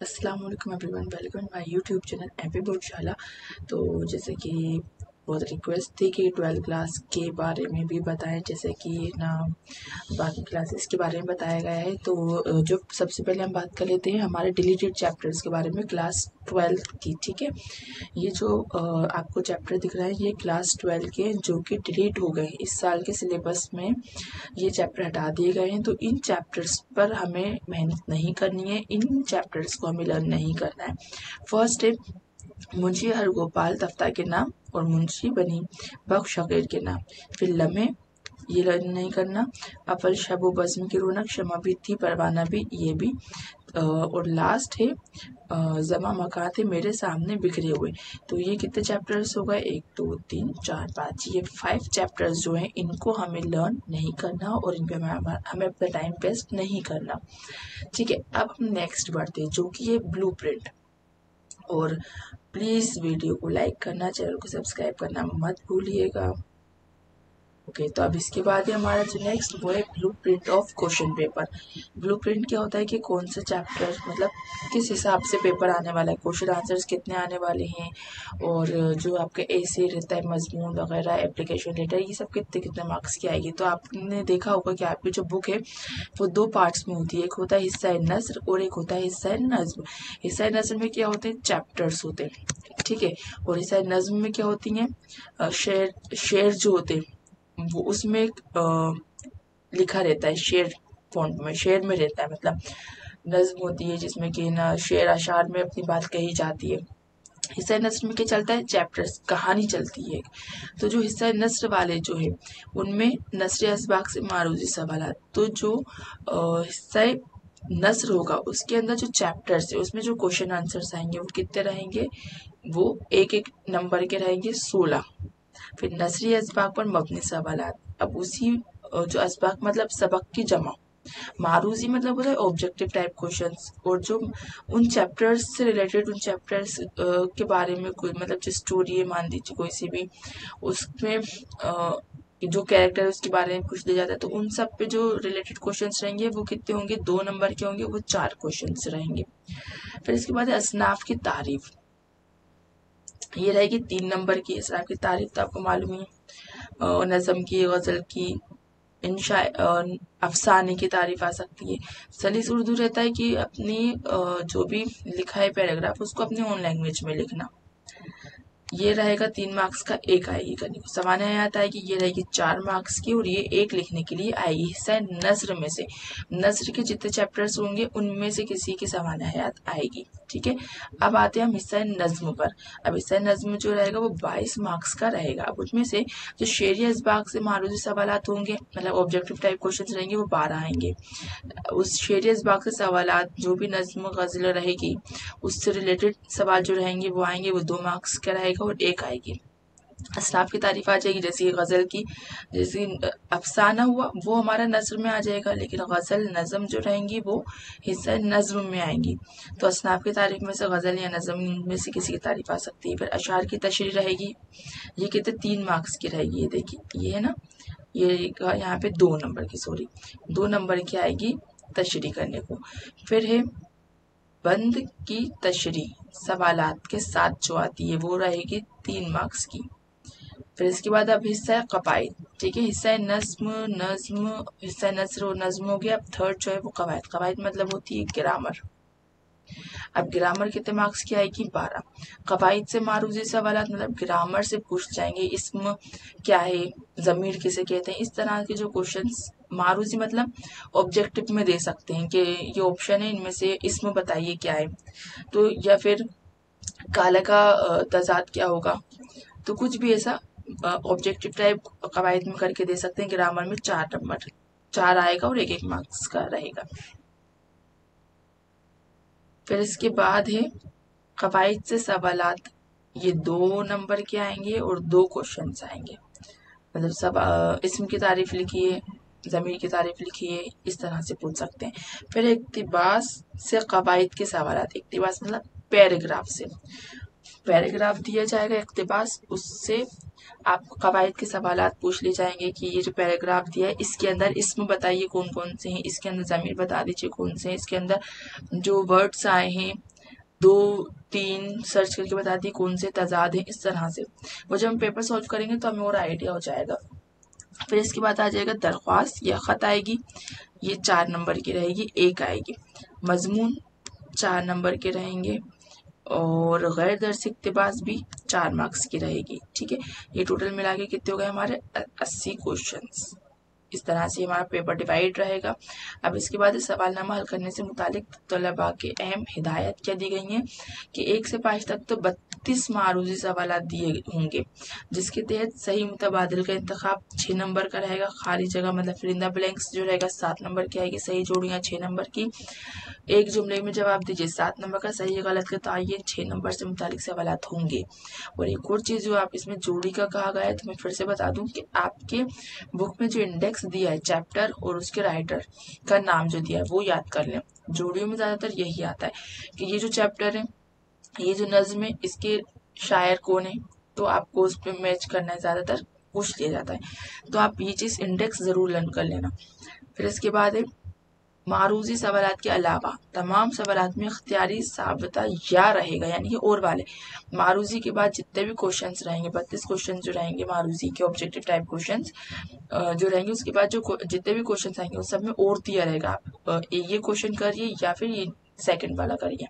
अस्सलाम वालेकुम everyone, welcome my YouTube channel MP Bodhshala. तो जैसे कि बहुत रिक्वेस्ट थी कि 12th क्लास के बारे में भी बताएं, जैसे कि ना बाकी क्लासेस के बारे में बताया गया है। तो जो सबसे पहले हम बात कर लेते हैं हमारे डिलीटेड चैप्टर्स के बारे में क्लास 12th की। ठीक है, ये जो आपको चैप्टर दिख रहा है ये क्लास 12 के जो कि डिलीट हो गए इस साल के सिलेबस में, ये चैप्टर हटा दिए गए हैं। तो इन चैप्टर्स पर हमें मेहनत नहीं करनी है, इन चैप्टर्स को हमें लर्न नहीं करना है। फर्स्ट है मुंशी हरगोपाल तफ्ता के नाम और मुंशी बनी बख्श शकीर के नाम। फिर लम्हे, ये लर्न नहीं करना। अफल शबो बज़्म की रौनक, शमा भी थी परवाना भी, ये भी। और लास्ट है ज़मा मकान थे मेरे सामने बिखरे हुए। तो ये कितने चैप्टर्स हो गए? 1 2 3 4 5, ये 5 चैप्टर्स जो हैं इनको हमें लर्न नहीं करना और इन पे हमें अपना टाइम वेस्ट नहीं करना। ठीक है, अब हम नेक्स्ट बढ़ते हैं जो कि ये ब्लू प्रिंट। और प्लीज़ वीडियो को लाइक करना, चैनल को सब्सक्राइब करना मत भूलिएगा। ओके, तो अब इसके बाद हमारा जो नेक्स्ट वो है blue print of question paper. Blue print क्या होता है कि कौन सा चैप्टर मतलब किस हिसाब से पेपर आने वाला है, क्वेश्चन आंसर्स कितने आने वाले हैं, और जो आपके ऐसे रहता है मजमून वगैरह, एप्लीकेशन लेटर, ये सब कितने कितने मार्क्स की आएगी। तो आपने देखा होगा कि आपकी जो बुक है वो 2 पार्ट्स में होती है, एक होता है हिस्सा नस्र और एक होता है हिस्सा नज्म। हिस्सा नज्म में क्या होते हैं? चैप्टर्स होते हैं, ठीक है। और हिस्सा नज्म में क्या होती हैं? शेर जो होते हैं वो उसमें लिखा रहता है, शेर फॉन्ट में, शेर में रहता है। मतलब नज्म होती है जिसमें कि ना शेर अशार में अपनी बात कही जाती है। हिस्सा नस्र में क्या चलता है? चैप्टर्स, कहानी चलती है। तो जो हिस्सा नस्र वाले जो है उनमें नस्र असबाक से मारूजी सवाल। तो जो हिस्सा नस्र होगा उसके अंदर जो चैप्टर्स है उसमें जो क्वेश्चन आंसर्स आएंगे वो कितने रहेंगे? वो एक एक नंबर के रहेंगे, 16। फिर नसरी असबाक पर मबनी सवालात। अब उसी जो असबाक मतलब सबक की जमा, मारूजी मतलब होता है ऑब्जेक्टिव टाइप क्वेश्चंस, और जो उन चैप्टर्स से रिलेटेड, उन चैप्टर्स के बारे में कोई मतलब जो स्टोरी है मान लीजिए कोई सी भी, उसमें जो कैरेक्टर है उसके बारे में पूछ लिया जाता है। तो उन सब पे जो रिलेटेड क्वेश्चंस रहेंगे वो कितने होंगे? 2 नंबर के होंगे, वो 4 क्वेश्चंस रहेंगे। फिर इसके बाद है असनाफ की तारीफ, ये रहेगी 3 नंबर की। असनाफ की तारीफ तो आपको मालूम ही है, नज़म की, गज़ल की, इंशा, अफसाने की तारीफ आ सकती है। सलीस उर्दू रहता है कि अपनी जो भी लिखा है पैराग्राफ उसको अपनी ओन लैंग्वेज में लिखना, ये रहेगा 3 मार्क्स का, एक आएगी करने को। सामान्य हयात आएगी, ये रहेगी 4 मार्क्स की और ये एक लिखने के लिए आएगी। हिस्सा नस्र में से, नस्र के जितने चैप्टर्स होंगे उनमें से किसी की सामान्य हयात आएगी। ठीक है, अब आते हैं हम हिस्सा नज्म पर। अब हिस्सा नज्म जो रहेगा वो 22 मार्क्स का रहेगा। अब उसमें से जो शेरी असबाक से मारूजी सवालात होंगे मतलब ऑब्जेक्टिव टाइप क्वेश्चन रहेंगे वो 12 आएंगे। उस शेरी असबाक से सवालात जो भी नज्म गज़ल रहेगी उससे रिलेटेड सवाल जो रहेंगे वो आएंगे, वो 2 मार्क्स का रहेगा और एक आएगी। असनाफ की तारीफ आ जाएगी, जैसे गज़ल की, जैसे अफसाना हुआ वो हमारा नज़्म में आ जाएगा, लेकिन गज़ल नज़म जो रहेंगी वो हिस्सा नज़्म में आएंगी। तो असनाफ की तारीफ में से गज़ल या नज़म में से किसी की तारीफ आ सकती है। फिर अशार की तशरीह रहेगी, ये कितने 3 मार्क्स की रहेगी। ये देखिए, ये है ना, ये यहाँ पे 2 नंबर की, सॉरी 2 नंबर की आएगी तशरीह करने को। फिर है बंद की तशरीह सवालात के साथ जो आती है वो रहेगी 3 मार्क्स की। फिर इसके बाद अब हिस्सा है कवायद, ठीक है। हिस्सा है नज्म, हिस्सा नस्र और नज्म हो गया। अब थर्ड जो है वो कवायद। कवायद मतलब होती है ग्रामर। अब ग्रामर कितने मार्क्स की आएगी? 12। कवायद से मारूजी सवालात मतलब ग्रामर से पूछ जाएंगे, इस्म क्या है, जमीर किसे कहते हैं, इस तरह के जो क्वेश्चंस मारूजी मतलब ऑब्जेक्टिव में दे सकते हैं कि ये ऑप्शन है इनमें से इस्म बताइए क्या है। तो या फिर काला का तजाद क्या होगा, तो कुछ भी ऐसा ऑब्जेक्टिव टाइप कवायद में करके दे सकते हैं। ग्रामर में 4 नंबर, 4 आएगा और एक एक मार्क्स का रहेगा। फिर इसके बाद है कवायद से सवालात, ये 2 नंबर के आएंगे और 2 क्वेश्चन आएंगे। मतलब सब इस्म की तारीफ लिखिए, ज़मीर की तारीफ लिखिए, इस तरह से पूछ सकते हैं। फिर इक्तिबास से कवायद के सवालात, इक्तिबास मतलब पैराग्राफ से, पैराग्राफ दिया जाएगा इक्तिबास, उससे आपको कवायद के सवालात पूछ लिए जाएंगे कि ये जो पैराग्राफ दिया है इसके अंदर इस्म बताइए कौन कौन से हैं, इसके अंदर ज़मीर बता दीजिए कौन से हैं, इसके अंदर जो वर्ड्स आए हैं 2-3 सर्च करके बताती है कौन से तजाद हैं, इस तरह से। वो जब हम पेपर सॉल्व करेंगे तो हमें और आइडिया हो जाएगा। फिर इसके बाद आ जाएगा दरख्वास्त या ख़त आएगी, ये 4 नंबर की रहेगी, 1 आएगी। मजमून 4 नंबर के रहेंगे, और गैर दर्ज इक्तिबास भी 4 मार्क्स की रहेगी। ठीक है, ये टोटल मिला के कितने हो गए हमारे 80 क्वेश्चंस। इस तरह से हमारा पेपर डिवाइड रहेगा। अब इसके बाद सवालनामा हल करने से मुतालिक तलबा के अहम हिदायत क्या दी गई हैं कि 1 से 5 तक तो 32 मारूजी सवाल दिए होंगे, जिसके तहत सही मुतबादिल का इंतखाब 6 नंबर का रहेगा, खाली जगह मतलब फिरिंदा ब्लैंक्स जो रहेगा 7 नंबर की आएगी, सही जोड़ियाँ 6 नंबर की, एक जुमले में जवाब दीजिए 7 नंबर का, सही गलत का तयन 6 नंबर से मुतालिक सवाल होंगे। और एक और चीज़ जो आप इसमें जोड़ी का कहा गया है, तो मैं फिर से बता दूं कि आपके बुक में जो इंडेक्स दिया है चैप्टर और उसके राइटर का नाम जो दिया है वो याद कर लें। जोड़ियों में ज़्यादातर यही आता है कि ये जो चैप्टर है, ये जो नज़्म है, इसके शायर कौन है, तो आपको उस पर मैच करना है, ज़्यादातर पूछ लिया जाता है, तो आप ये चीज़ इंडेक्स ज़रूर लर्न कर लेना। फिर इसके बाद है मारूजी सवालात के अलावा तमाम सवालात में इख्तियारी साबिता या रहेगा, यानी कि और वाले मारूजी के बाद जितने भी क्वेश्चंस रहेंगे, 32 क्वेश्चंस जो रहेंगे मारूजी के ऑब्जेक्टिव टाइप क्वेश्चंस जो रहेंगे, उसके बाद जो जितने भी क्वेश्चंस आएंगे उस सब में और दिया रहेगा, आप ये क्वेश्चन करिए या फिर ये सेकंड वाला करिए।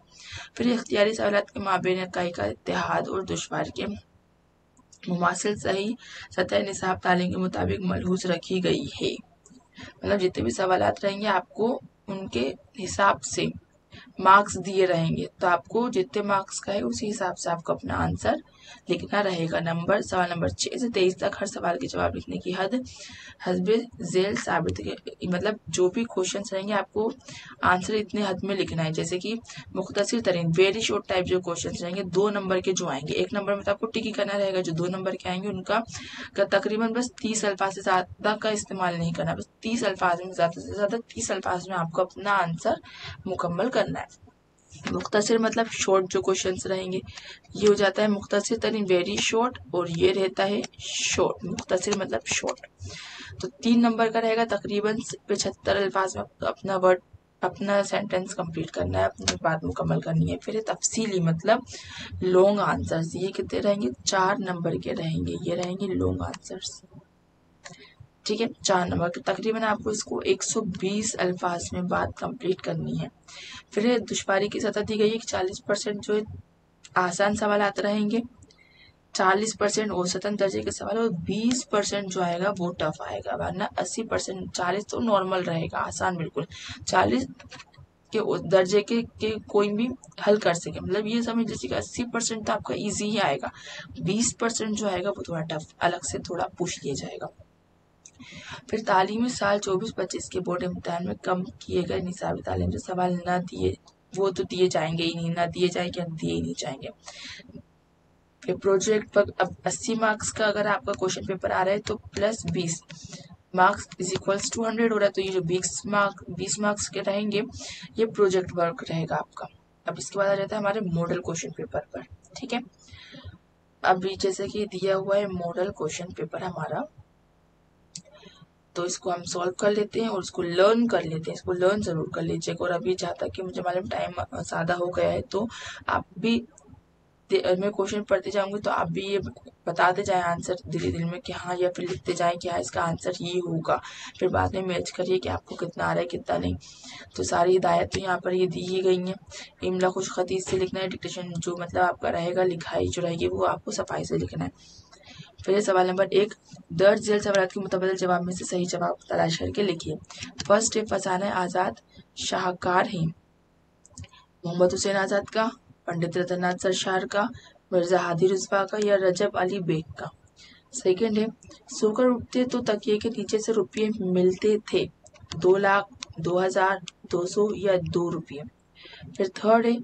फिर इख्तियारी सवालात के माबेन इकाई का इत्तेहाद और दुश्वारी के मुमासिल सही सतह निसाब तालीम के मुताबिक मलहूज रखी गई है। मतलब जितने भी सवालात रहेंगे आपको उनके हिसाब से मार्क्स दिए रहेंगे, तो आपको जितने मार्क्स का है उसी हिसाब से आपको अपना आंसर लिखना रहेगा। नंबर सवाल नंबर 6 से 23 तक हर सवाल के जवाब लिखने की हद हस्बे झेल साबित के, मतलब जो भी क्वेश्चन रहेंगे आपको आंसर इतने हद में लिखना है। जैसे कि मुख्तसर तरीन वेरी शॉर्ट टाइप जो क्वेश्चन रहेंगे 2 नंबर के जो आएंगे, 1 नंबर में तो आपको टिक ही करना रहेगा, जो 2 नंबर के आएंगे उनका तकरीबन बस 30 अल्फाज से ज़्यादा का इस्तेमाल नहीं करना, बस 30 अल्फाज में, ज़्यादा से ज़्यादा 30 अल्फाज में आपको अपना आंसर मुकम्मल करना है। मुख्तसर मतलब शॉर्ट जो क्वेश्चंस रहेंगे, ये हो जाता है मुख्तसर तरीन वेरी शॉर्ट, और ये रहता है शॉर्ट, मुख्तसर मतलब शॉर्ट। तो 3 नंबर का रहेगा, तकरीबन 75 अल्फाज में अपना वर्ड अपना सेंटेंस कंप्लीट करना है, अपनी बात मुकम्मल करनी है। फिर तफसीली मतलब लॉन्ग आंसर्स, ये कितने रहेंगे 4 नंबर के रहेंगे, ये रहेंगे लॉन्ग आंसर्स। ठीक है, 4 नंबर के तकरीबन आपको इसको 120 अल्फाज में बात कंप्लीट करनी है। फिर दुश्वारी की सतह दी गई है कि 40% जो आसान सवाल आते रहेंगे, 40% औसतन दर्जे के सवाल, और 20% जो आएगा वो टफ आएगा, वरना 80%, 40 तो नॉर्मल रहेगा, आसान बिल्कुल, 40 के दर्जे के कोई भी हल कर सके, मतलब ये समझ लीजिए 80% तो आपका इजी ही आएगा, 20% जो आएगा वो थोड़ा टफ अलग से थोड़ा पूछ लिया जाएगा। फिर तालीमी साल 24-25 के बोर्ड इम्तिहान में कम किए गए निसाबी तालीम जो सवाल न दिए वो तो दिए जाएंगे ही नहीं, ना दिए जाएंगे, दिए ही नहीं जाएंगे। फिर प्रोजेक्ट पर अब 80 मार्क्स का अगर आपका क्वेश्चन पेपर आ रहा है तो plus 20 marks is equals to 100 हो रहा है, तो ये जो 20 मार्क्स के रहेंगे ये प्रोजेक्ट वर्क रहेगा आपका। अब इसके बाद आ जाता है हमारे मॉडल क्वेश्चन पेपर पर। ठीक है, अभी जैसे कि दिया हुआ है मॉडल क्वेश्चन पेपर हमारा, तो इसको हम सॉल्व कर लेते हैं और इसको लर्न कर लेते हैं, इसको लर्न जरूर कर लीजिएगा। और अभी जहाँ तक कि मुझे मालूम टाइम ज़्यादा हो गया है, तो आप भी मैं क्वेश्चन पढ़ते जाऊंगी तो आप भी ये बताते जाए आंसर धीरे धीरे में कि हाँ, या फिर लिखते जाए कि हाँ इसका आंसर ये होगा, फिर बाद में मैच करिए कि आपको कितना आ रहा है कितना नहीं। तो सारी हिदायत तो यहाँ पर ये दी ही गई हैं। इमला खुश खतीज से लिखना है, डिक्टेशन जो मतलब आपका रहेगा, लिखाई जो रहेगी वो आपको सफाई से लिखना है। फिर सवाल नंबर 1, दर्ज झेल सवाल के मुतबदल जवाब में से सही जवाब तलाश करके लिखिए। फर्स्ट है फसाना आज़ाद शाहकार हैं मोहम्मद हुसैन आज़ाद का, पंडित रतननाथ सरशार का, मिर्जा हादी रिजवा का, या रजब अली बेग का। सेकंड है सोकर उठते तो तकिए के नीचे से रुपये मिलते थे, 2 लाख, 2000, 200 या 2 रुपये। फिर थर्ड है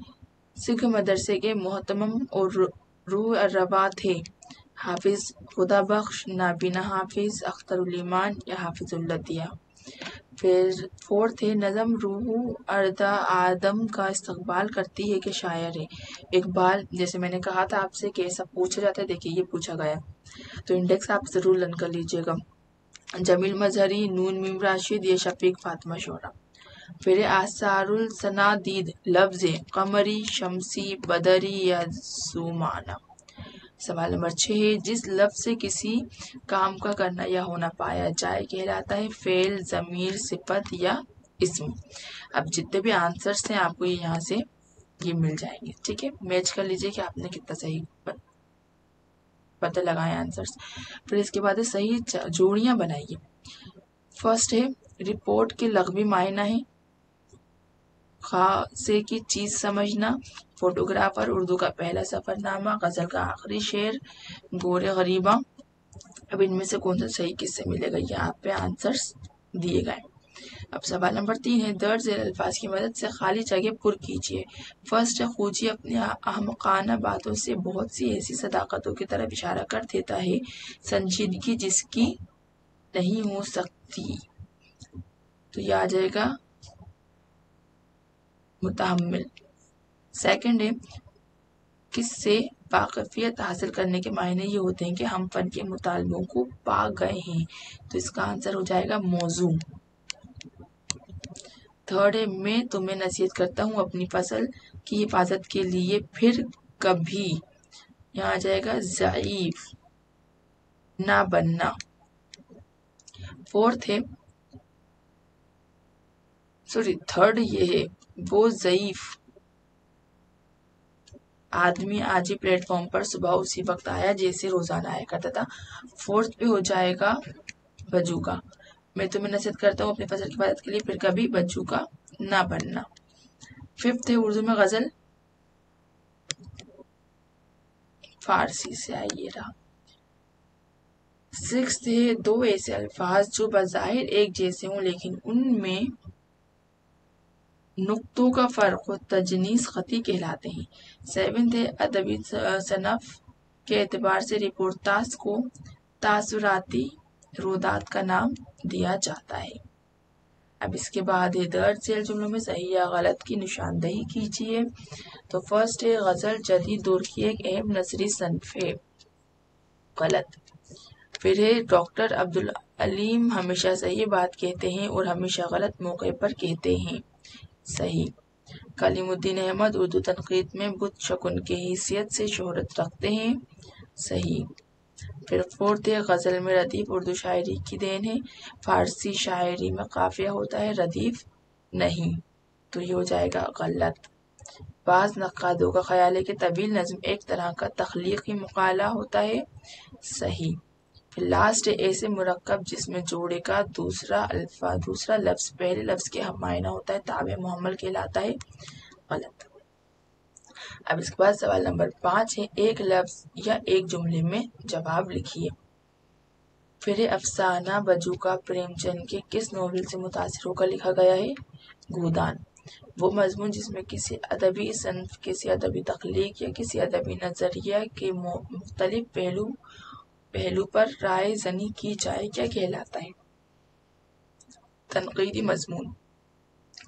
सिख मदरसे के मोहतमम और रूह रवा थे, हाफिज खुदा बख्श, नाबीना हाफिज, अख्तरुल ईमान या हाफिजुल लतिया। फिर फोर्थ है नज़म रूह अर्दा आदम का इस्तकबाल करती है कि शायर है। इकबाल, जैसे मैंने कहा था आपसे कि ऐसा पूछा जाता है, देखिए ये पूछा गया, तो इंडेक्स आप ज़रूर लर्न कर लीजिएगा। जमील मजहरी, नून मीम राशिद या शफीक फातिमा शोरा। پھر آثارالصنادید لفظ قمری، شمسی، بدری یا زمانہ۔ سوال نمبر 6 ہے جس لفظ سے کسی کام کا کرنا یا ہونا پایا جائے کہلاتا ہے فعل، ضمیر، صفت یا اسم۔ اب جتنے بھی آنسرس ہیں آپ کو یہاں سے یہ مل جائیں گے، ٹھیک ہے، میچ کر لیجئے کہ آپ نے کتنا صحیح پتہ لگائے آنسرس۔ پھر اس کے بعد صحیح جوڑیاں بنائیے۔ فرسٹ ہے رپورٹ کے لغوی معنی ہے خاصے کی چیز سمجھنا، فوٹوگرافر، اردو کا پہلا سفر نامہ، غزل کا آخری شعر، گورے غریباں۔ اب ان میں سے کون سا صحیح کس سے ملے گا، یہ آپ پہ آنسرس دیے گئے۔ اب سوال نمبر 3 ہے درج ذیل الفاظ کی مدد سے خالی جگہ پر کیجیے۔ فرسٹ ہے خوجی اپنی احمقانہ باتوں سے بہت سی ایسی صداقتوں کی طرف اشارہ کر دیتا ہے سنجیدگی جس کی نہیں ہو سکتی، تو یہ آ جائے گا متحمل۔ سیکنڈ ہے کس سے واقفیت حاصل کرنے کے معنی یہ ہوتے ہیں کہ ہم فن کے مطالبوں کو پا گئے ہیں، تو اس کا آنسر ہو جائے گا موضوع۔ تھرڈ ہے میں تمہیں نصیحت کرتا ہوں اپنی فصل کی حفاظت کے لیے، پھر کبھی یہاں آ جائے گا ضعیف نہ بننا۔ فورتھ ہے تھرڈ یہ ہے وہ ضعیف آدمی آج ہی پلیٹ فارم پر صبح اسی وقت آیا جیسے روزانہ آیا کرتا تھا۔ فورتھ پہ ہو جائے گا بجو کا، میں تمہیں نصیحت کرتا ہوں اپنی فصل کی حفاظت کے لیے، پھر کبھی بجو کا نہ بننا۔ ففتھ ہے اردو میں غزل، فارسی سے آئیے رہا۔ سکسth ہے دو ایسے الفاظ جو بظاہر ایک جیسے ہوں لیکن ان میں نقطوں کا فرق و تجنیس خطی کہلاتے ہیں۔ سیونتھ ہے ادبی صنف کے اعتبار سے رپورتاژ کو تاثراتی رودات کا نام دیا جاتا ہے۔ اب اس کے بعد ہے درج ذیل جملوں میں صحیح یا غلط کی نشاندہی کیجیے۔ تو فرسٹ ہے غزل جدید دور کی ایک اہم نثری صنف ہے، غلط۔ پھر ہے ڈاکٹر عبدالعلیم ہمیشہ صحیح بات کہتے ہیں اور ہمیشہ غلط موقع پر کہتے ہیں، صحیح۔ کلیم الدین احمد اردو تنقید میں بت شکن کی حیثیت سے شہرت رکھتے ہیں، صحیح۔ پھر فورتھ ہے غزل میں ردیف اردو شاعری کی دین ہے، فارسی شاعری میں قافیہ ہوتا ہے، ردیف نہیں، تو یہ ہو جائے گا غلط۔ بعض نقادوں کا خیال ہے کہ طویل نظم ایک طرح کا تخلیقی مقالہ ہوتا ہے، صحیح۔ پھر لاسٹ ہے ایسے مرکب جس میں جوڑے کا دوسرا لفظ پہلے لفظ کے ہم معنی ہوتا ہے تابع محمل کہلاتا ہے، غلط۔ اب اس کے بعد سوال نمبر 5 ہے ایک لفظ یا ایک جملے میں جواب لکھیے۔ پھر افسانہ بجو کا پریم چند کے کس ناول سے متاثر ہو کر لکھا گیا ہے، گودان۔ وہ مضمون جس میں کسی ادبی صنف، کسی ادبی تخلیق یا کسی ادبی نظریہ کے مختلف پہلو پر رائے زنی کی جائے کیا کہلاتا ہے، تنقیدی مضمون۔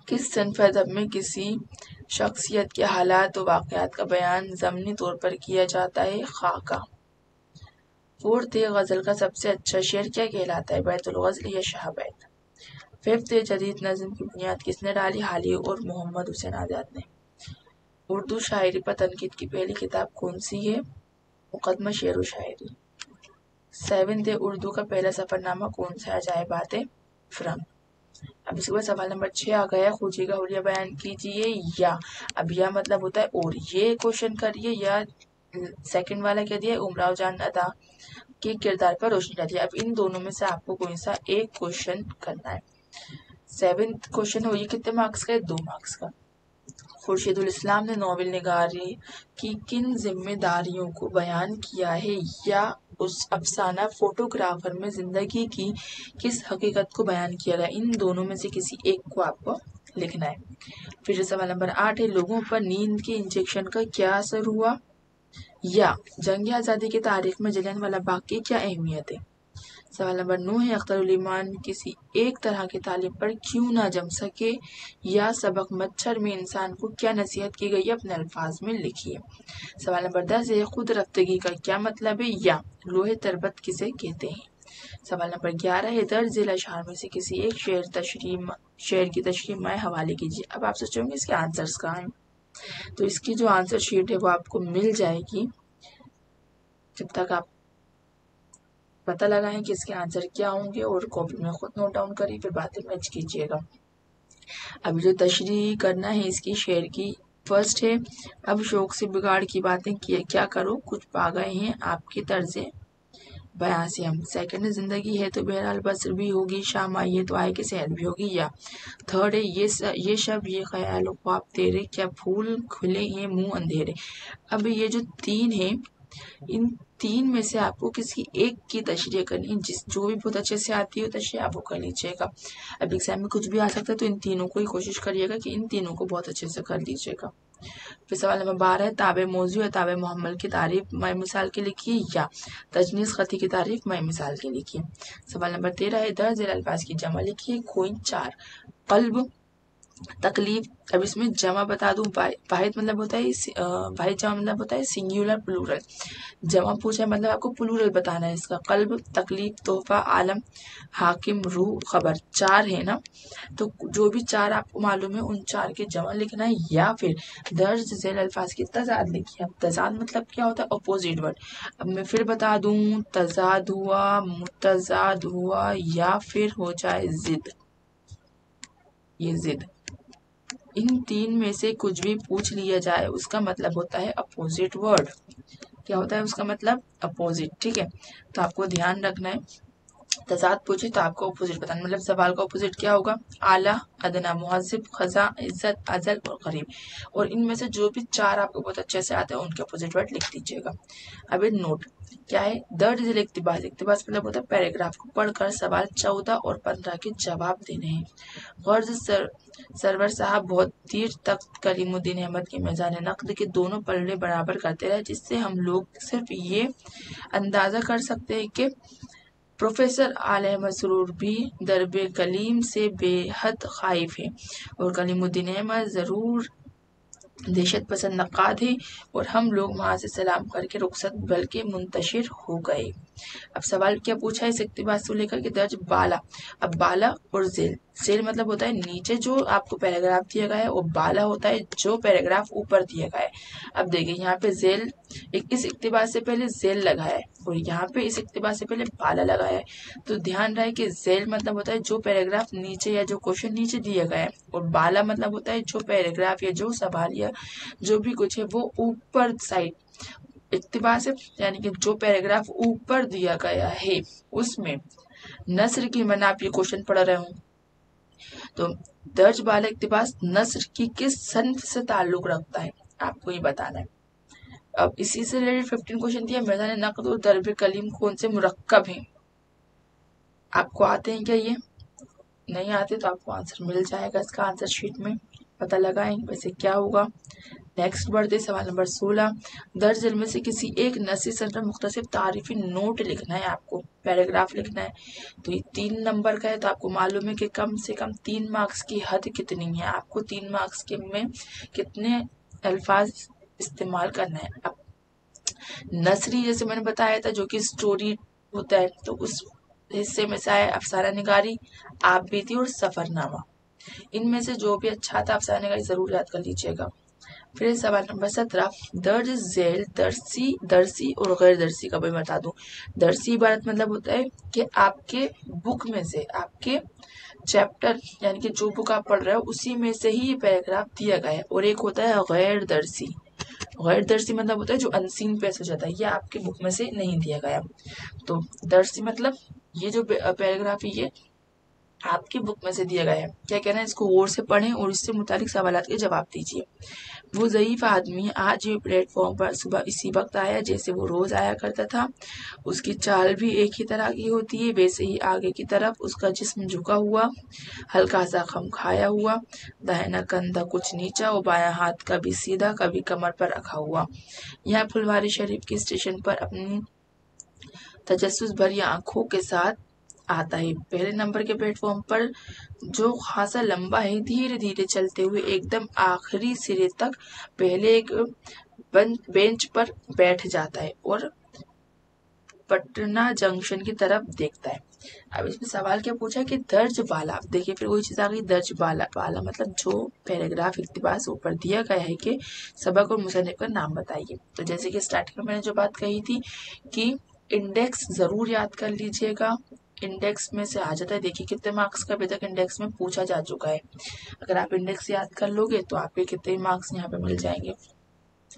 کس صنف ادب میں کسی شخصیت کے حالات و واقعات کا بیان ضمنی طور پر کیا جاتا ہے، خاکہ۔ فورتھ ہے غزل کا سب سے اچھا شعر کیا کہلاتا ہے، بیت الغزل یا شاہ بیت۔ ففتھ ہے جدید نظم کی بنیاد کس نے ڈالی، حالی اور محمد حسین آزاد نے۔ اردو شاعری پر تنقید کی پہلی کتاب کون سی ہے، مقدمہ شعر و شاعری۔ سیونتھ ہے اردو کا پہلا سفر نامہ کون سا ہے، عجائبات فرنگ۔ اب اس کے بعد سوال نمبر 6 آ گیا، خوجی کا حلیہ بیان کیجیے یا، اب یا مطلب ہوتا ہے اور، یہ کوشچن کریے، یا سیکنڈ والا کیا دیا ہے امراؤ جان ادا کے کردار پر روشنی ڈالیے۔ اب ان دونوں میں سے آپ کو کوئی سا ایک کوشچن کرنا ہے۔ سیونتھ کوشچن ہے یہ کتنے مارکس کا ہے، 2 مارکس کا۔ خورشید الاسلام نے ناول نگاری کی کن ذمہ داریوں کو بیان کیا ہے، یا اس افسانہ فوٹوگرافر میں زندگی کی کس حقیقت کو بیان کیا گیا، ان دونوں میں سے کسی ایک کو آپ کو لکھنا ہے۔ پھر سوال نمبر 8 ہے لوگوں پر نیند کے انجیکشن کا کیا اثر ہوا، یا جنگ آزادی کی تاریخ میں جلیان والا باغ کی کیا اہمیت ہے۔ سوال نمبر 9 ہے اختر علی ایمان کسی ایک طرح کی تعلیم پر کیوں نہ جم سکے، یا سبق مچھر میں انسان کو کیا نصیحت کی گئی اپنے الفاظ میں لکھیے۔ سوال نمبر 10 ہے خود رفتگی کا کیا مطلب ہے، یا لوح تربت کسے کہتے ہیں۔ سوال نمبر 11 ہے درج ذیل اشعار میں سے کسی ایک شعر کی تشریح مائع حوالے کیجیے. اب آپ سوچیں گے اس کے آنسرز کہاں ہیں. تو اس کی جو آنسر شیٹ ہے وہ آپ کو مل جائے گی. جب تک آپ پتہ لگائیں کہ اس کے آنسر کیا ہوں گے اور کاپی میں خود نوٹ ڈاؤن کریں، پھر باتیں میچ کیجیے گا. اب جو تشریح کرنا ہے اس کی شعر کی، فرسٹ ہے اب شوق سے بگاڑ کی باتیں کیا کرو، کچھ پا گئے ہیں آپ کے طرز بیاں سے ہم. سیکنڈ ہے زندگی ہے تو بہرحال بسر بھی ہوگی، شام آئی ہے تو آئے کہ صحت بھی ہوگی. یا تھرڈ ہے یہ شب یہ خیال و خواب تیرے، کیا پھول کھلے ہیں منہ اندھیرے. اب یہ جو تین ہیں، ان تین میں سے آپ کو کسی ایک کی تشریح کرنی ہے، جو بھی بہت اچھے سے آتی ہے تشریح آپ وہ کر لیجیے گا. اب ایگزام میں کچھ بھی آ سکتا ہے تو ان تینوں کو ہی کوشش کریے گا کہ ان تینوں کو بہت اچھے سے کر لیجیے گا. پھر سوال نمبر 12 ہے تابع موضوع یا تابع محمل کی تعریف مائع مثال کے لکھیے یا تجنیس خطی کی تعریف مائع مثال کے لکھیے. سوال نمبر 13 ہے درج ذیل الفاظ کی جمع لکھیے. کوئن 4 قلب تکلیف. اب اس میں جمع بتا دوں، واحد مطلب ہوتا ہے واحد جمع مطلب ہوتا ہے سنگیولر پلورل. جمع پوچھا مطلب آپ کو پلورل بتانا ہے اس کا. قلب تکلیف تحفہ عالم حاکم روح خبر. 4 ہے نا، تو جو بھی 4 آپ کو معلوم ہے ان 4 کے جمع لکھنا ہے یا پھر درج ذیل الفاظ کی تضاد لکھیے. اب تضاد مطلب کیا ہوتا ہے؟ Opposite word. اب میں پھر بتا دوں، تضاد ہوا، متضاد ہوا یا پھر ہو جائے ضد. یہ ضد، ان تین میں سے کچھ بھی پوچھ لیا جائے اس کا مطلب ہوتا ہے اپوزٹ ورڈ. کیا ہوتا ہے اس کا مطلب؟ اپوزٹ. ٹھیک ہے، تو آپ کو دھیان رکھنا ہے. تضاد پوچھے تو آپ کو اپوزٹ بتانا، مطلب سوال کا اپوزٹ کیا ہوگا؟ اعلیٰ، ادنا، مہذب، خزاں، عزت، ازل اور قریب. اور ان میں سے جو بھی 4 آپ کو بہت اچھے سے آتے ہیں ان کے اپوزٹ ورڈ لکھ دیجیے گا. اب ایک نوٹ کیا ہے؟ درج ذیل اقتباس. اقتباس مطلب ہوتا ہے پیراگراف کو پڑھ کر سوال 14 اور 15 کے جواب دینے ہیں. غرض سرور صاحب بہت دیر تک کلیم الدین احمد کے میزان نقد کے دونوں پلڑے برابر کرتے رہے، جس سے ہم لوگ صرف یہ اندازہ کر سکتے ہیں کہ پروفیسر آل احمد سرور بھی درب کلیم سے بے حد خائف ہے، اور کلیم الدین احمد ضرور دہشت پسند نقاد ہے، اور ہم لوگ وہاں سے سلام کر کے رخصت بلکہ منتشر ہو گئے. اب سوال کیا پوچھا ہے اس اقتباس سے لے کر کہ درج بالا. اب بالا اور ذیل. ذیل مطلب ہوتا ہے نیچے جو آپ کو پیراگراف دیا گیا ہے، اور بالا ہوتا ہے جو پیراگراف اوپر دیا گیا ہے. اب دیکھیں یہاں پہ ذیل، اس اقتباس سے پہلے ذیل لگا ہے اور یہاں پہ اس اقتباس سے پہلے بالا لگا ہے. تو دھیان رہے کہ ذیل مطلب ہوتا ہے جو پیراگراف نیچے یا جو کوشچن نیچے دیا گیا ہے، اور بالا مطلب ہوتا ہے جو پیراگراف یا جو سوال یا جو بھی کچھ ہے وہ اوپر سائڈ. اقتباس یعنی کہ جو پیراگراف اوپر دیا گیا ہے اس میں نثر کی، میں نے آپ یہ کوشچن پڑھ رہے ہوں تو درج بالا اقتباس نثر کی کس صنف سے تعلق رکھتا ہے آپ کو یہ بتانا ہے. اب اسی سے ریلیٹڈ 15 کوشچن دیا. میدان نقد اور درب کلیم کون سے مرکب ہیں؟ آپ کو آتے ہیں کیا؟ یہ نہیں آتے تو آپ کو آنسر مل جائے گا اس کا آنسر شیٹ میں، پتہ لگائیں ویسے کیا ہوگا. نیکسٹ بڑھتے سوال نمبر 16. درج ذیل میں سے کسی ایک نثری صنف میں مختصر تعریفی نوٹ لکھنا ہے، آپ کو پیراگراف لکھنا ہے. تو یہ 3 نمبر کا ہے تو آپ کو معلوم ہے کہ کم سے کم 3 مارکس کی حد کتنی ہے. آپ کو 3 مارکس کے میں کتنے الفاظ استعمال کرنا ہے. اب نثری جیسے میں نے بتایا تھا جو کہ سٹوری ہوتا ہے، تو اس حصے میں سے آیا افسانہ نگاری، آپ بیتی اور سفر نامہ. ان میں سے جو بھی اچھا تھا افسانہ نگاری ضرور یاد کر لیجیے گا. پھر سوال نمبر 17. درج ذیل درسی اور غیر درسی کا بھی بتا دوں. درسی عبارت مطلب ہوتا ہے کہ آپ کے بک میں سے، آپ کے چیپٹر یعنی کہ جو بک آپ پڑھ رہے ہو اسی میں سے ہی یہ پیراگراف دیا گیا ہے. اور ایک ہوتا ہے غیر درسی. غیر درسی مطلب ہوتا ہے جو انسین پیس ہو جاتا ہے، یہ آپ کے بک میں سے نہیں دیا گیا. تو درسی مطلب یہ جو پیراگراف یہ آپ کی بک میں سے دیا گیا ہے. کیا کہنا ہے؟ اس کو غور سے پڑھیں اور اس سے متعلق سوالات کے جواب دیجیے. وہ ضعیف آدمی آج بھی پلیٹ فارم پر صبح اسی وقت آیا جیسے وہ روز آیا کرتا تھا. اس کی چال بھی ایک ہی طرح کی ہوتی ہے، ویسے ہی آگے کی طرف اس کا جسم جھکا ہوا، ہلکا سا خم کھایا ہوا، داہنا کندھا کچھ نیچا اور بایاں ہاتھ کبھی سیدھا کبھی کمر پر رکھا ہوا. یہاں پھلواری شریف کے اسٹیشن پر اپنی تجسس بھری آنکھوں کے ساتھ آتا ہے. پہلے نمبر کے پلیٹ فارم پر جو خاصا لمبا ہے، دھیرے دھیرے چلتے ہوئے ایک دم آخری سرے تک پہلے ایک بینچ پر بیٹھ جاتا ہے اور पटना जंक्शन की तरफ देखता है। अब इसमें सवाल क्या पूछा है कि दर्ज बाला, देखिए फिर वही चीज आ गई, दर्ज बाला, बाला मतलब जो पैराग्राफ इक्तिबास ऊपर दिया गया है कि सबक और मुसन्निफ का नाम बताइए। तो जैसे कि स्टार्टिंग में मैंने जो बात कही थी कि इंडेक्स जरूर याद कर लीजिएगा, इंडेक्स में से आ जाता है। देखिए कितने मार्क्स का अभी तक इंडेक्स में पूछा जा चुका है। अगर आप इंडेक्स याद कर लोगे तो आपके कितने मार्क्स यहाँ पे मिल जाएंगे।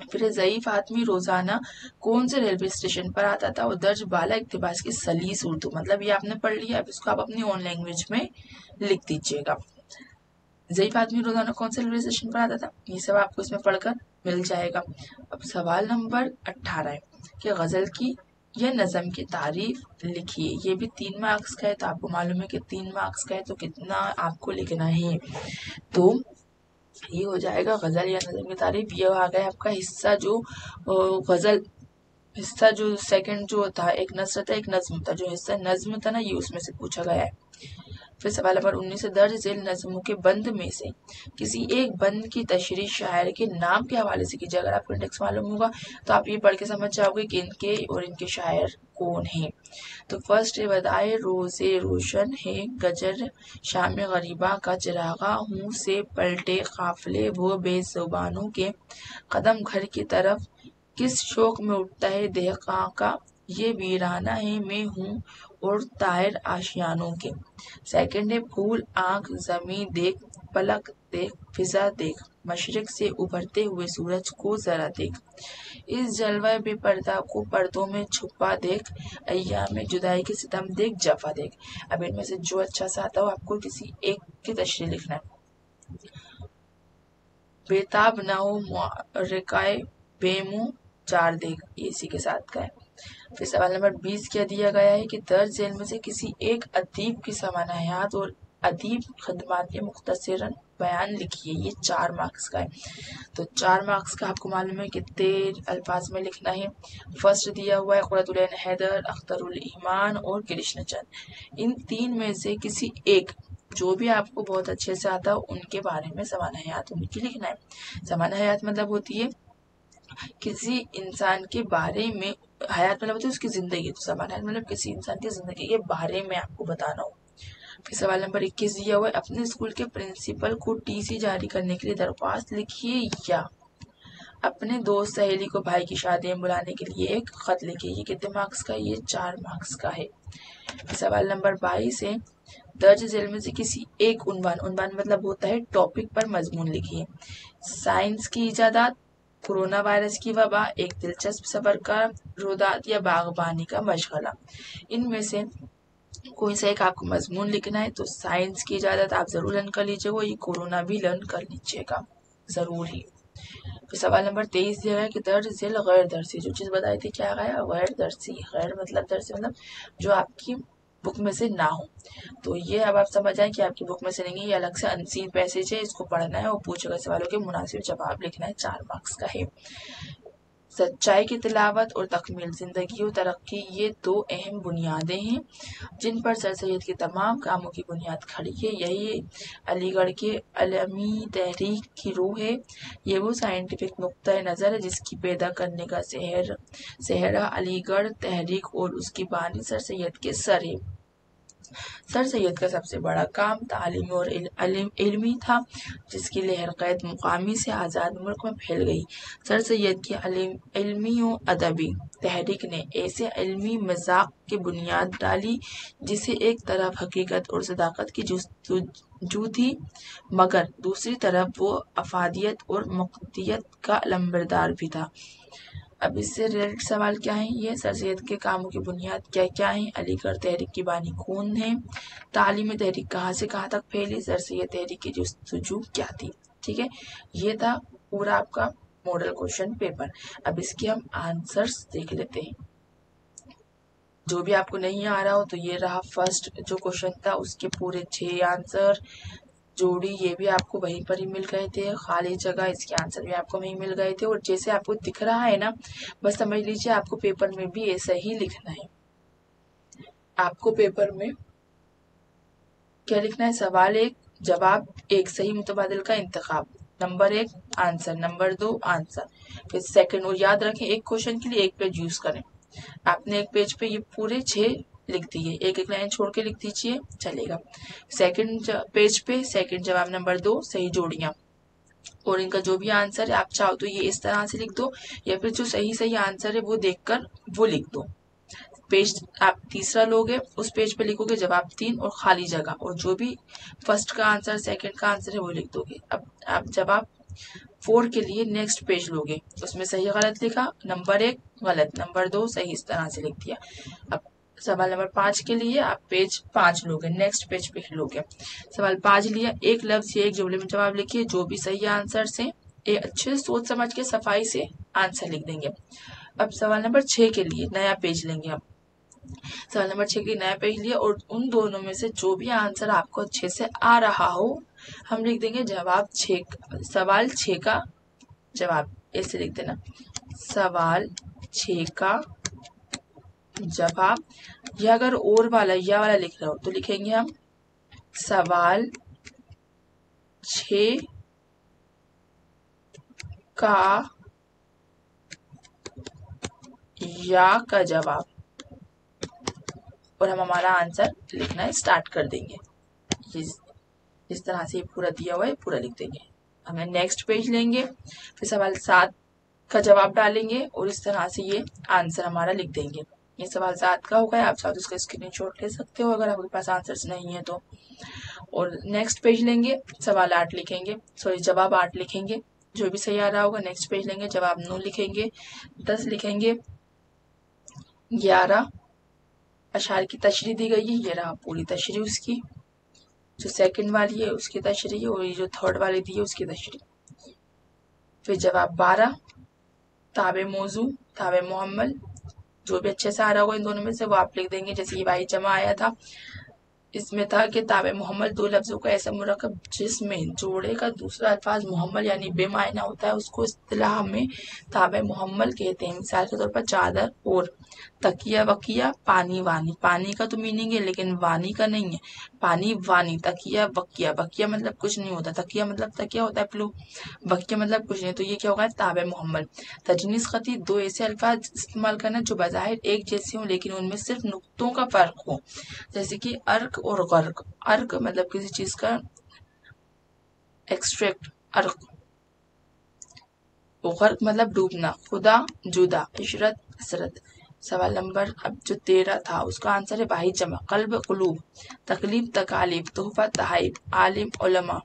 फिर ज़ईफ आदमी रोजाना कौन से रेलवे स्टेशन पर आता था, और दर्ज बाला इक्तिबास की सलीस उर्दू, मतलब ये आपने पढ़ लिया, अब इसको आप अपनी ओन लैंग्वेज में लिख दीजिएगा। ज़ईफ आदमी रोजाना कौन से रेलवे स्टेशन पर आता था, ये सब आपको इसमें पढ़कर मिल जाएगा। अब सवाल नंबर 18 है कि गजल की या नज़म की तारीफ लिखिए। ये भी 3 मार्क्स का है, तो आपको मालूम है कि 3 मार्क्स का है तो कितना आपको लिखना है। तो ये हो जाएगा गजल या नज़म की तारीफ। ये आ गया आपका हिस्सा, जो गजल हिस्सा जो सेकंड जो था, एक नस्र था एक नज्म था, जो हिस्सा नज्म था ना ये उसमें से पूछा गया है। फिर सवाल नंबर 19 से दर्ज झेल नज्मों के बंद में से किसी एक बंद की तशरीह शायर के नाम के हवाले से कीजिए। अगर आपको इंडेक्स मालूम होगा तो आप ये पढ़ के समझ जाओगे कि इनके और इनके शायर कौन हैं। तो फर्स्ट है वदाए रोजे रोशन है गजर शाम गरीबा का चिरागा हूँ से पलटे काफले वो बेजुबानों के कदम घर की तरफ किस शौक में उठता है देहका का ये वीराना है मैं हूँ और तायर आशियानों के। सेकंड है फूल आंख जमी देख पलक देख फिजा देख मशरिक से उभरते हुए सूरज को जरा देख इस जलवा बेपर्दा को पर्दों में छुपा देख अय्याम में जुदाई के सितम देख जफा देख। अब इनमें से जो अच्छा सा आता हो आपको किसी एक की तशरीह लिखना है। बेताब ना हो मुआरिकाए बेमुंह चार देख, ये इसी के साथ का है। फिर सवाल नंबर 20 क्या दिया गया है कि दर्ज झेल में से किसी एक अदीब की सामान्य हयात और अदीब खदमात के मुख्तसरन बयान लिखिए। ये 4 मार्क्स का है। तो 4 मार्क्स का आपको मालूम है कितने अल्फाज में लिखना है। फर्स्ट दिया हुआ है कुर्रतुल ऐन हैदर, अख्तरुल ईमान और कृष्ण चंद। इन 3 में से किसी एक, जो भी आपको बहुत अच्छे से आता हो उनके बारे में सामान्य हयात उनकी लिखना है। सामान्य हयात मतलब होती है किसी इंसान के बारे में, हयात मतलब होती है उसकी जिंदगी, तो सामान्य हयात मतलब किसी इंसान की जिंदगी के बारे में आपको बताना हो। फिर सवाल नंबर 21 दिया हुआ है अपने स्कूल के प्रिंसिपल को टीसी जारी करने के लिए दरख्वास्त लिखिए या अपने दोस्त सहेली को भाई की शादी में बुलाने के लिए एक खत लिखिए। ये कितने मार्क्स का है, ये 4 मार्क्स का है। सवाल नंबर 22 है दर्ज झेल में से किसी एक उन्वान, उन्वान मतलब होता है टॉपिक पर मजमून लिखिए। साइंस की इजादात, कोरोना वायरस की वबा, एक दिलचस्प सफर का रुदात या बागबानी का मशगला। इनमें से कोई सा एक आपको मजमून लिखना है। तो साइंस की इजाजत आप जरूर लर्न कर लीजिएगा, ये कोरोना भी लर्न कर लीजिएगा जरूर ही। फिर सवाल नंबर 23 दिया है कि दर्ज झेल गैर दर्सी, जो चीज बताई थी क्या गया गैर दर्सी, गैर मतलब दर्सी मतलब जो आपकी बुक में से ना हो। तो ये अब आप समझ आए कि आपकी बुक में से नहीं है, ये अलग से अनसीन पैसेज है, इसको पढ़ना है और पूछे गए सवालों के मुनासिब जवाब लिखना है। 4 मार्क्स का है। सच्चाई की तिलावत और तकमील, जिंदगी और तरक्की, ये 2 अहम बुनियादें हैं जिन पर सर सैयद की तमाम कामों की बुनियाद खड़ी है। यही अलीगढ़ के अलमी तहरीक की रूह है। ये वो साइंटिफिक नुक्ता नज़र है जिसकी पैदा करने का सेहरा अलीगढ़ तहरीक और उसकी बानी सर सैयद के सर है। सर सैयद का सबसे बड़ा काम तालीमी और इल्मी था, जिसकी लहर कैद मुकामी से आज़ाद मुल्क में फैल गई। सर सैयद की इल्मी और अदबी तहरीक ने ऐसे इल्मी मज़ाक की बुनियाद डाली जिसे एक तरफ हकीकत और सदाकत की जस्तजू थी, मगर दूसरी तरफ वो अफादियत और मुक्तियत का लंबरदार भी था। अब इससे रिलेटेड सवाल क्या है, ये सर सैयद के कामों की बुनियाद क्या क्या है, अलीगढ़ तहरीक की बानी कौन है, तालीमी तहरीक कहाँ से कहाँ तक फैली, सर सैयद तहरीक की जस्तजू क्या थी। ठीक है, ये था पूरा आपका मॉडल क्वेश्चन पेपर। अब इसके हम आंसर्स देख लेते हैं। जो भी आपको नहीं आ रहा हो तो ये रहा फर्स्ट जो क्वेश्चन था, उसके पूरे 6 आंसर जोड़ी ये भी आपको वहीं पर ही मिल गए थे, खाली जगह इसके आंसर भी आपको वहीं मिल गए थे। और जैसे आपको दिख रहा है ना, बस समझ लीजिए आपको पेपर में भी ऐसा ही लिखना है। आपको पेपर में क्या लिखना है, सवाल 1 जवाब 1 सही मुतबादिल का इंतखाब, नंबर 1 आंसर, नंबर 2 आंसर, फिर सेकंड। और याद रखें एक क्वेश्चन के लिए 1 पेज यूज करें, आपने एक पेज पे ये पूरे 6 लिख दिए, एक एक लाइन छोड़ के लिख दीजिए, चलेगा। सेकंड पेज पे सेकंड जवाब नंबर 2 सही जोड़ियां, और इनका जो भी आंसर है आप चाहो तो ये इस तरह से लिख दो, या फिर जो सही सही आंसर है वो देखकर वो लिख दो। पेज आप तीसरा लोगे, उस पेज पे लिखोगे जवाब 3 और खाली जगह, और जो भी फर्स्ट का आंसर सेकंड का आंसर है वो लिख दोगे। अब आप जवाब 4 के लिए नेक्स्ट पेज लोगे, उसमें सही गलत लिखा, नंबर 1 गलत, नंबर 2 सही, इस तरह से लिख दिया। अब सवाल नंबर 5 के लिए आप पेज 5 लोगे, नेक्स्ट पेज पे लोगे। सवाल 5 लिया, एक लफ्ज या एक जुमले में जवाब लिखिए, जो भी सही आंसर से अच्छे सोच समझ के सफाई से आंसर लिख देंगे। अब सवाल नंबर 6 के लिए नया पेज लेंगे हम। सवाल नंबर 6 के नया पेज लिया, और उन दोनों में से जो भी आंसर आपको अच्छे से आ रहा हो हम लिख देंगे जवाब 6, सवाल 6 का जवाब, ऐसे लिख देना, सवाल 6 का जवाब। या अगर और वाला या वाला लिख रहे हो तो लिखेंगे हम सवाल 6 का या का जवाब, और हम हमारा आंसर लिखना स्टार्ट कर देंगे। इस तरह से पूरा दिया हुआ है, पूरा लिख देंगे। हमें नेक्स्ट पेज लेंगे, फिर सवाल 7 का जवाब डालेंगे, और इस तरह से ये आंसर हमारा लिख देंगे। ये सवाल 7 का होगा, आप चाहो तो इसका स्क्रीनशॉट ले सकते हो अगर आपके पास आंसर्स नहीं है तो। और नेक्स्ट पेज लेंगे, सवाल 8 लिखेंगे, सॉरी जवाब 8 लिखेंगे, जो भी सही आ रहा होगा। नेक्स्ट पेज लेंगे, जवाब 9 लिखेंगे, 10 लिखेंगे, 11 अशार की तशरीह दी गई है, ये रहा पूरी तशरीह उसकी, जो सेकंड वाली है उसकी तशरीह, और ये जो थर्ड वाली दी है उसकी तशरीह। फिर जवाब 12 ताबे मौजू ताबे मोहम्मल, जो भी अच्छे से आ रहा होगा इन दोनों में से वो आप लिख देंगे। जैसे ये वाही जमा आया था, इसमें था कि ताबे मोहम्मल दो लफ्जों का ऐसा मुरक्कब जिसमें जोड़े का दूसरा अल्फाज मोहम्मल यानी बेमायना होता है, उसको इस्तिलाह में ताबे मोहम्मल कहते हैं। मिसाल के तौर पर चादर और तकिया वकिया, पानी वानी, पानी का तो मीनिंग है लेकिन वानी का नहीं है, पानी वानी, तकिया वकिया, वकिया मतलब कुछ नहीं होता, तकिया मतलब तकिया होता है प्लू, वकिया मतलब कुछ नहीं, तो ये क्या होगा ताबे मोहम्मल। तजनीस खती, दो ऐसे अल्फाज इस्तेमाल करना जो बज़ाहिर एक जैसे हों लेकिन उनमें सिर्फ नुक्तों का फर्क हो, जैसे कि अर्क और गर्क। अर्क मतलब किसी चीज का एक्सट्रैक्ट, अर्क, गर्क मतलब डूबना, खुदा जुदा, इशरत हसरत। सवाल नंबर अब जो 13 था उसका आंसर है बाही जमा, कल्ब कुलूब, तकलीफ तकालीफ, तोहफा तहाइफ, आलिम उलमा,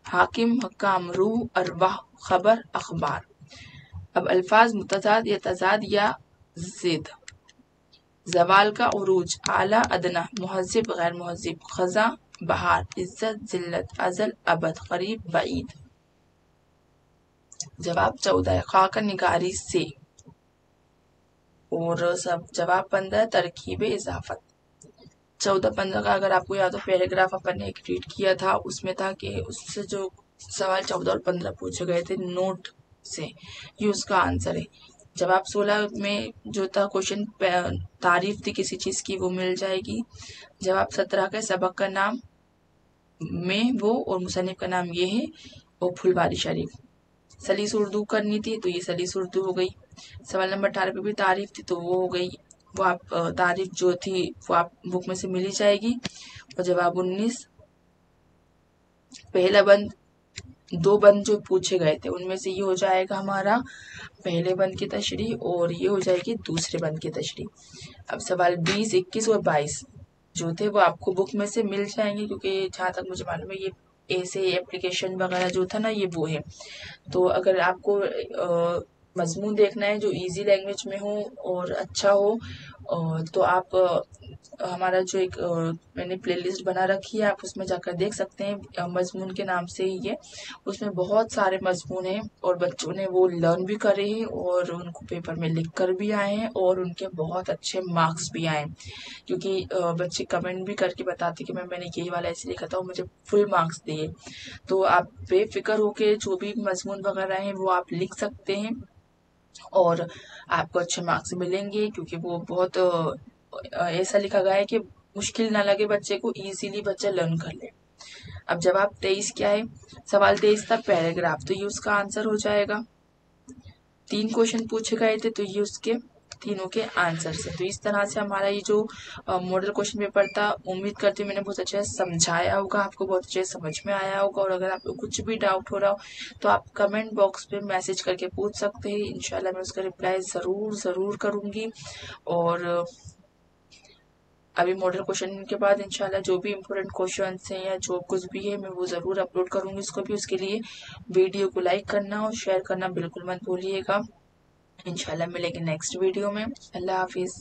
हाकिम हकाम, रूह अरवाह, खबर अखबार। अब अल्फाज मुतजाद या तजाद या जिद, जवाल का उरूज, आला अदना, मुहज्जिब गैर मुहज्जिब, खजा बहार, इज्जत जिल्लत, अजल अबद, करीब बईद। जवाब 14 खाका निगारी से, और सब जवाब 15 तरकीब इजाफत। 14-15 का अगर आपको याद हो पैराग्राफ अपन ने एक रीड किया था, उसमें था कि उससे जो सवाल 14 और 15 पूछे गए थे नोट से, ये उसका आंसर है। जवाब 16 में जो था क्वेश्चन तारीफ थी किसी चीज की वो मिल जाएगी। जवाब 17 का सबक का नाम में वो और मुसन्निफ का नाम ये है, और फुलवारी शरीफ। सलीस उर्दू करनी थी तो ये सलीस उर्दू हो गई। सवाल नंबर 18 पे भी तारीफ थी तो वो हो गई, वो आप तारीफ जो थी वो आप बुक में से मिल ही जाएगी। और जवाब 19 पहला बंद, दो बंद जो पूछे गए थे उनमें से ये हो जाएगा हमारा पहले बंद की तशरीह, और ये हो जाएगी दूसरे बंद की तशरीह। अब सवाल 20, 21 और 22 जो थे वो आपको बुक में से मिल जाएंगे, क्योंकि जहाँ तक मुझे मालूम है ये ऐसे एप्लीकेशन वगैरह जो था ना ये वो है। तो अगर आपको मजमून देखना है जो इजी लैंग्वेज में हो और अच्छा हो, तो आप हमारा जो एक मैंने प्लेलिस्ट बना रखी है आप उसमें जाकर देख सकते हैं, मजमून के नाम से ही है। उसमें बहुत सारे मजमून हैं और बच्चों ने वो लर्न भी करे हैं और उनको पेपर में लिख कर भी आए हैं और उनके बहुत अच्छे मार्क्स भी आए, क्योंकि बच्चे कमेंट भी करके बताते कि मैंने यही वाला ऐसे लिखा था और मुझे फुल मार्क्स दिए। तो आप बेफिक्र होके जो भी मजमून वगैरह हैं वो आप लिख सकते हैं और आपको अच्छे मार्क्स मिलेंगे, क्योंकि वो बहुत ऐसा लिखा गया है कि मुश्किल ना लगे बच्चे को, इजीली बच्चा लर्न कर ले। अब जवाब 23 क्या है, सवाल 23 था पैराग्राफ, तो ये उसका आंसर हो जाएगा। 3 क्वेश्चन पूछे गए थे तो ये उसके तीनों के आंसर से। तो इस तरह से हमारा ये जो मॉडल क्वेश्चन पेपर था, उम्मीद करती हूँ मैंने बहुत अच्छे से समझाया होगा, आपको बहुत अच्छे से समझ में आया होगा। और अगर आपको कुछ भी डाउट हो रहा हो तो आप कमेंट बॉक्स पे मैसेज करके पूछ सकते हैं, इंशाल्लाह मैं उसका रिप्लाई ज़रूर करूँगी। और अभी मॉडल क्वेश्चन के बाद इंशाल्लाह जो भी इम्पोर्टेंट क्वेश्चन हैं या जो कुछ भी है मैं वो ज़रूर अपलोड करूँगी उसको भी। उसके लिए वीडियो को लाइक करना और शेयर करना बिल्कुल मत भूलिएगा। इंशाल्लाह मिलेंगे नेक्स्ट वीडियो में। अल्लाह हाफिज़।